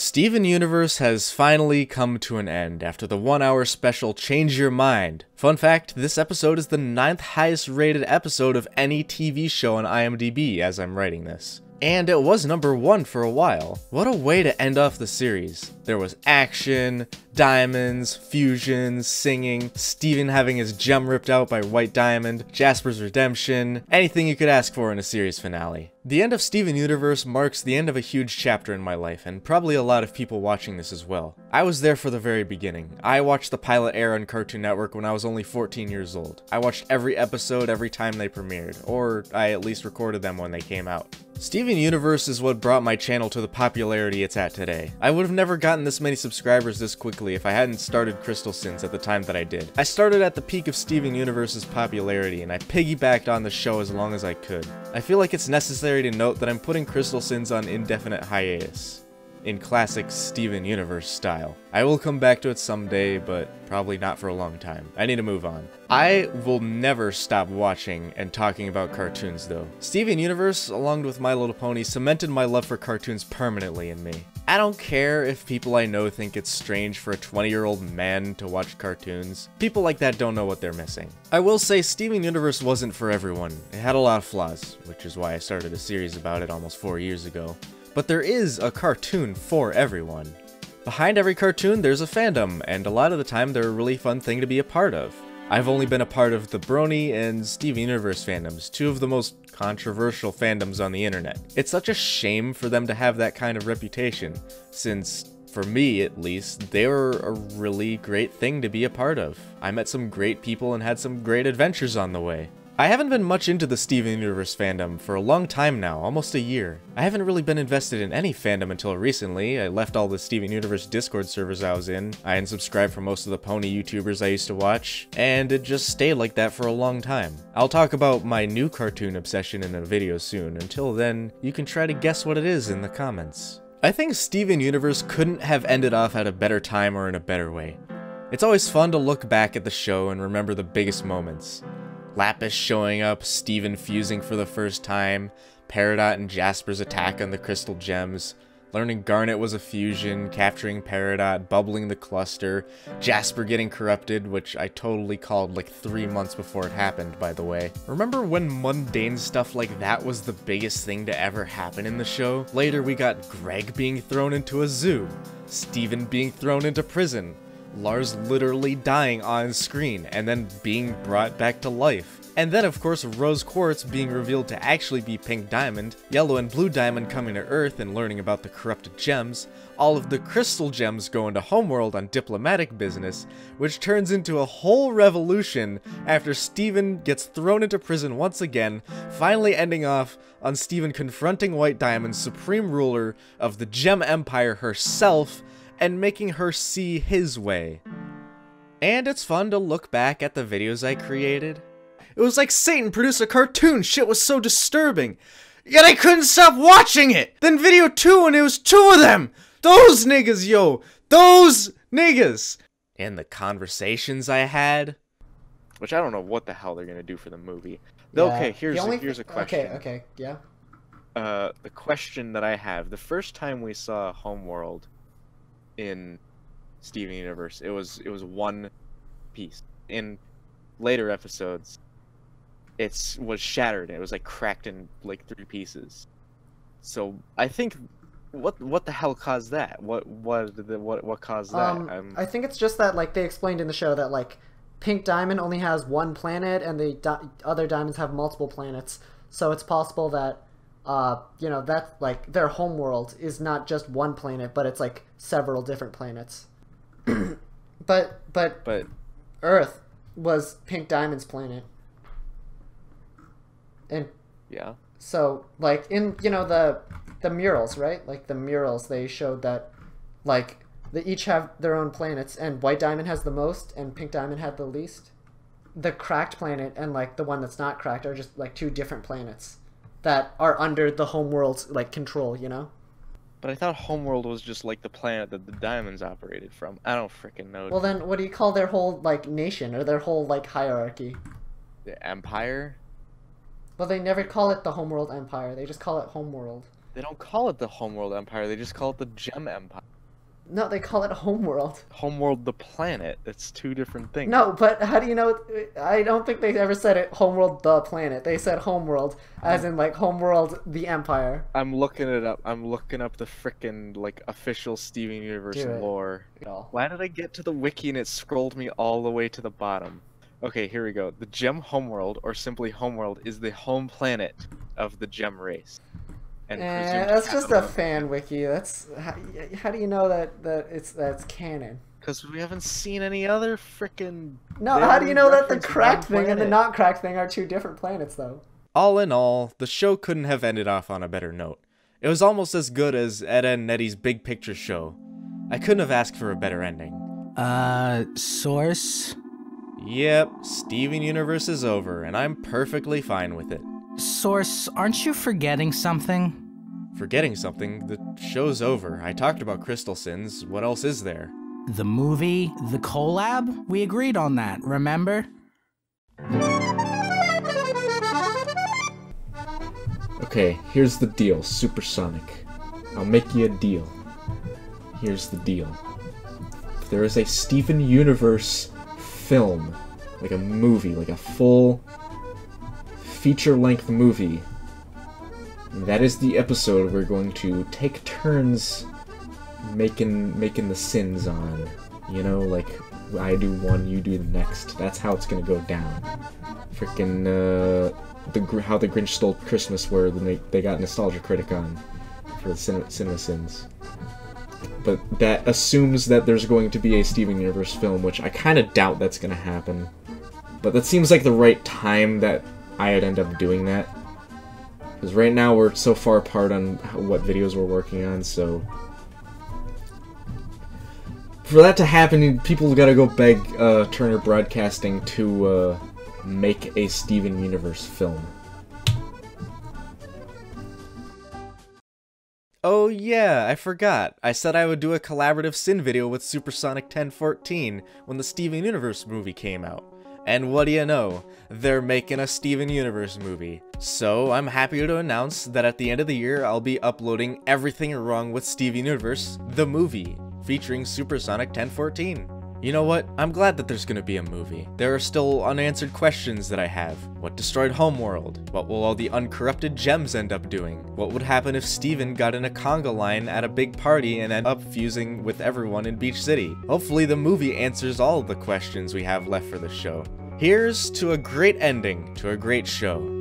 Steven Universe has finally come to an end after the 1-hour special Change Your Mind. Fun fact, this episode is the 9th highest rated episode of any TV show on IMDb as I'm writing this. And it was #1 for a while. What a way to end off the series. There was action, diamonds, fusions, singing, Steven having his gem ripped out by White Diamond, Jasper's redemption, anything you could ask for in a series finale. The end of Steven Universe marks the end of a huge chapter in my life, and probably a lot of people watching this as well. I was there for the very beginning. I watched the pilot air on Cartoon Network when I was only 14 years old. I watched every episode every time they premiered, or I at least recorded them when they came out. Steven Universe is what brought my channel to the popularity it's at today. I would have never gotten this many subscribers this quickly if I hadn't started Crystal Sins at the time that I did. I started at the peak of Steven Universe's popularity, and I piggybacked on the show as long as I could. I feel like it's necessary to note that I'm putting Crystal Sins on indefinite hiatus, in classic Steven Universe style. I will come back to it someday, but probably not for a long time. I need to move on. I will never stop watching and talking about cartoons though. Steven Universe, along with My Little Pony, cemented my love for cartoons permanently in me. I don't care if people I know think it's strange for a 20-year-old man to watch cartoons. People like that don't know what they're missing. I will say Steven Universe wasn't for everyone. It had a lot of flaws, which is why I started a series about it almost 4 years ago. But there is a cartoon for everyone. Behind every cartoon, there's a fandom, and a lot of the time they're a really fun thing to be a part of. I've only been a part of the Brony and Steven Universe fandoms, two of the most controversial fandoms on the internet. It's such a shame for them to have that kind of reputation, since, for me at least, they were a really great thing to be a part of. I met some great people and had some great adventures on the way. I haven't been much into the Steven Universe fandom for a long time now, almost a year. I haven't really been invested in any fandom until recently. I left all the Steven Universe Discord servers I was in, I unsubscribed from most of the pony YouTubers I used to watch, and it just stayed like that for a long time. I'll talk about my new cartoon obsession in a video soon. Until then, you can try to guess what it is in the comments. I think Steven Universe couldn't have ended off at a better time or in a better way. It's always fun to look back at the show and remember the biggest moments. Lapis showing up, Steven fusing for the first time, Peridot and Jasper's attack on the crystal gems, learning Garnet was a fusion, capturing Peridot, bubbling the cluster, Jasper getting corrupted, which I totally called like 3 months before it happened, by the way. Remember when mundane stuff like that was the biggest thing to ever happen in the show? Later we got Greg being thrown into a zoo, Steven being thrown into prison, Lars literally dying on screen and then being brought back to life. And then of course Rose Quartz being revealed to actually be Pink Diamond, Yellow and Blue Diamond coming to Earth and learning about the corrupted gems, all of the crystal gems going to Homeworld on diplomatic business, which turns into a whole revolution after Steven gets thrown into prison once again, finally ending off on Steven confronting White Diamond, supreme ruler of the Gem Empire herself, and making her see his way. And it's fun to look back at the videos I created. It was like Satan produced a cartoon, shit was so disturbing, yet I couldn't stop watching it! Then video 2 and it was 2 of them! Those niggas, yo! Those niggas! And the conversations I had, which I don't know what the hell they're gonna do for the movie. Yeah, okay, here's a question. Okay, yeah. The question that I have, the first time we saw Homeworld in Steven Universe, it was one piece. In later episodes, it was shattered. It was like cracked in like 3 pieces. So I think, what the hell caused that? What caused that? I think it's just that, like, they explained in the show that like Pink Diamond only has 1 planet and the other diamonds have multiple planets. So it's possible that you know, that like their homeworld is not just 1 planet, but it's like several different planets. but Earth was Pink Diamond's planet. And yeah. So like in, you know, the murals, right? Like the murals, they showed that like they each have their own planets, and White Diamond has the most and Pink Diamond had the least. The cracked planet and like the one that's not cracked are just like 2 different planets that are under the homeworld's like control, you know? But I thought Homeworld was just like the planet that the diamonds operated from. I don't freaking know. Well then, what do you call their whole like nation or their whole like hierarchy? The Empire? Well, they never call it the Homeworld Empire. They just call it Homeworld. They don't call it the Homeworld Empire, they just call it the Gem Empire. No, they call it Homeworld. Homeworld the planet. It's two different things. No, but how do you know? I don't think they ever said it Homeworld the planet. They said Homeworld, as in like Homeworld the Empire. I'm looking it up. I'm looking up the frickin' like official Steven Universe lore. Why did I get to the wiki and it scrolled me all the way to the bottom? Okay, here we go. The Gem Homeworld, or simply Homeworld, is the home planet of the Gem race. And that's just a fan wiki. That's how do you know that's canon? Because we haven't seen any other frickin'. No, how do you know that the cracked thing and the not cracked thing are two different planets, though? All in all, the show couldn't have ended off on a better note. It was almost as good as Ed and Eddie's Big Picture show. I couldn't have asked for a better ending. Source? Yep, Steven Universe is over, and I'm perfectly fine with it. Source, aren't you forgetting something? Forgetting something? The show's over. I talked about Crystal Sins. What else is there? The movie? The collab? We agreed on that, remember? Okay, here's the deal, Supersonic. I'll make you a deal. Here's the deal. If there is a Steven Universe film, like a movie, like a full feature-length movie, that is the episode we're going to take turns making the sins on. You know, like I do one, you do the next. That's how it's gonna go down. Frickin' how the Grinch Stole Christmas, where they got Nostalgia Critic on for the Cinema Sins. But that assumes that there's going to be a Steven Universe film, which I kind of doubt that's going to happen. But that seems like the right time that I'd end up doing that. Because right now we're so far apart on what videos we're working on, so... For that to happen, people gotta go beg Turner Broadcasting to make a Steven Universe film. Oh yeah, I forgot. I said I would do a collaborative Sin video with Supersonic 1014 when the Steven Universe movie came out. And what do you know? They're making a Steven Universe movie. So I'm happy to announce that at the end of the year I'll be uploading Everything Wrong with Steven Universe, the movie, featuring Supersonic 1014. You know what? I'm glad that there's gonna be a movie. There are still unanswered questions that I have. What destroyed Homeworld? What will all the uncorrupted gems end up doing? What would happen if Steven got in a conga line at a big party and ended up fusing with everyone in Beach City? Hopefully the movie answers all of the questions we have left for the show. Here's to a great ending to a great show.